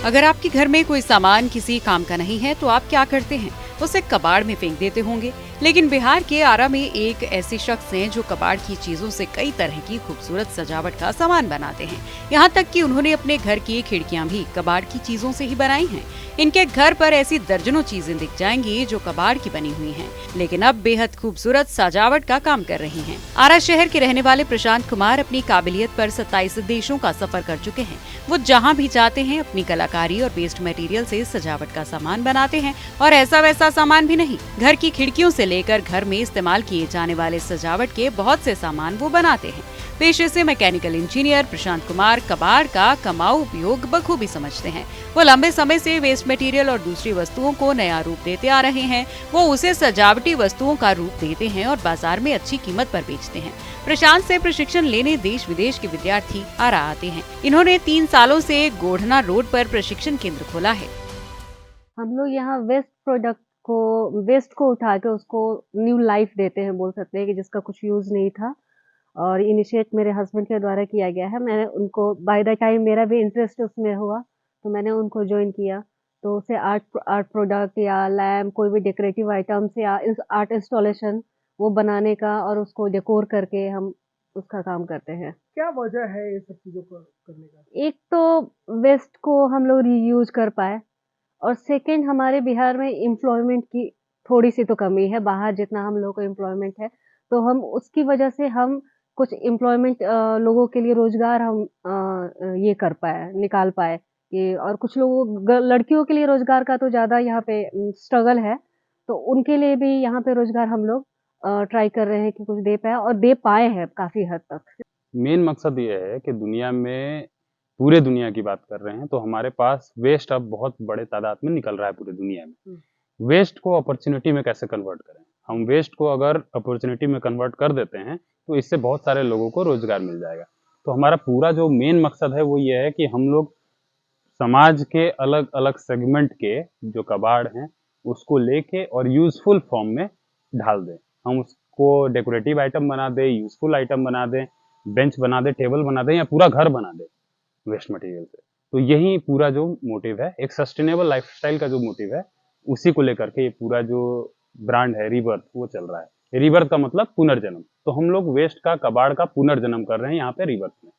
अगर आपके घर में कोई सामान किसी काम का नहीं है तो आप क्या करते हैं? उसे कबाड़ में फेंक देते होंगे। लेकिन बिहार के आरा में एक ऐसे शख्स हैं जो कबाड़ की चीजों से कई तरह की खूबसूरत सजावट का सामान बनाते हैं। यहाँ तक कि उन्होंने अपने घर की खिड़कियाँ भी कबाड़ की चीजों से ही बनाई हैं। इनके घर पर ऐसी दर्जनों चीजें दिख जाएंगी जो कबाड़ की बनी हुई हैं, लेकिन अब बेहद खूबसूरत सजावट का काम कर रही हैं। आरा शहर के रहने वाले प्रशांत कुमार अपनी काबिलियत पर 27 देशों का सफर कर चुके हैं। वो जहाँ भी जाते हैं अपनी कलाकारी और वेस्ट मटेरियल से सजावट का सामान बनाते हैं, और ऐसा वैसा सामान भी नहीं। घर की खिड़कियों से लेकर घर में इस्तेमाल किए जाने वाले सजावट के बहुत से सामान वो बनाते हैं। पेशे से मैकेनिकल इंजीनियर प्रशांत कुमार कबाड़ का कमाऊ उपयोग बखूबी समझते हैं। वो लंबे समय से वेस्ट मटेरियल और दूसरी वस्तुओं को नया रूप देते आ रहे हैं। वो उसे सजावटी वस्तुओं का रूप देते हैं और बाजार में अच्छी कीमत पर बेचते हैं। प्रशांत से प्रशिक्षण लेने देश विदेश के विद्यार्थी आरा आते हैं। इन्होंने 3 सालों से गोढ़ना रोड पर प्रशिक्षण केंद्र खोला है। हम लोग यहाँ वेस्ट को उठा के उसको न्यू लाइफ देते हैं, बोल सकते हैं कि जिसका कुछ यूज नहीं था, और इनिशिएट मेरे हस्बैंड के द्वारा किया गया है। मैंने उनको बाय द टाइम मेरा भी इंटरेस्ट उसमें हुआ तो मैंने उनको ज्वाइन किया। तो उसे आर्ट प्रोडक्ट या लैम्प, कोई भी डेकोरेटिव आइटम्स या आर्ट इंस्टॉलेशन वो बनाने का और उसको डेकोर करके हम उसका काम करते हैं। क्या वजह है ये सब चीजों को करने का? एक तो वेस्ट को हम लोग रीयूज कर पाए, और सेकंड हमारे बिहार में एम्प्लॉयमेंट की थोड़ी सी तो कमी है। बाहर जितना हम लोगों को एम्प्लॉयमेंट है तो हम उसकी वजह से हम कुछ एम्प्लॉयमेंट लोगों के लिए रोजगार हम ये कर पाए, निकाल पाए कि, और कुछ लोगों लड़कियों के लिए रोजगार का तो ज़्यादा यहाँ पे स्ट्रगल है, तो उनके लिए भी यहाँ पे रोजगार हम लोग ट्राई कर रहे हैं कि कुछ दे पाए, और दे पाए हैं काफ़ी हद तक। मेन मकसद ये है कि दुनिया में, पूरे दुनिया की बात कर रहे हैं तो हमारे पास वेस्ट अब बहुत बड़े तादाद में निकल रहा है पूरी दुनिया में। वेस्ट को अपॉर्चुनिटी में कैसे कन्वर्ट करें? हम वेस्ट को अगर अपॉर्चुनिटी में कन्वर्ट कर देते हैं तो इससे बहुत सारे लोगों को रोजगार मिल जाएगा। तो हमारा पूरा जो मेन मकसद है वो ये है कि हम लोग समाज के अलग अलग सेगमेंट के जो कबाड़ हैं उसको लेके और यूजफुल फॉर्म में ढाल दें। हम उसको डेकोरेटिव आइटम बना दें, यूजफुल आइटम बना दें, बेंच बना दें, टेबल बना दें, या पूरा घर बना दें वेस्ट मटेरियल से। तो यही पूरा जो मोटिव है, एक सस्टेनेबल लाइफस्टाइल का जो मोटिव है, उसी को लेकर के ये पूरा जो ब्रांड है रीबर्थ वो चल रहा है। रीबर्थ का मतलब पुनर्जन्म। तो हम लोग वेस्ट का, कबाड़ का पुनर्जन्म कर रहे हैं यहाँ पे रीबर्थ में।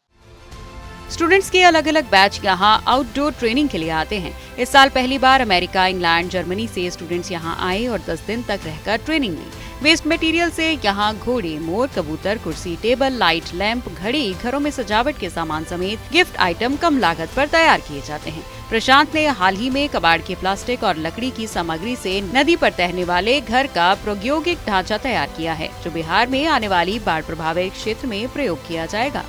स्टूडेंट्स के अलग अलग बैच यहाँ आउटडोर ट्रेनिंग के लिए आते हैं। इस साल पहली बार अमेरिका, इंग्लैंड, जर्मनी से स्टूडेंट्स यहाँ आए और 10 दिन तक रहकर ट्रेनिंग ली। वेस्ट मटेरियल से यहाँ घोड़े, मोर, कबूतर, कुर्सी, टेबल, लाइट, लैंप, घड़ी, घरों में सजावट के सामान समेत गिफ्ट आइटम कम लागत पर तैयार किए जाते हैं। प्रशांत ने हाल ही में कबाड़ के प्लास्टिक और लकड़ी की सामग्री से नदी पर तैरने वाले घर का प्रायोगिक ढांचा तैयार किया है, जो बिहार में आने वाली बाढ़ प्रभावित क्षेत्र में प्रयोग किया जाएगा।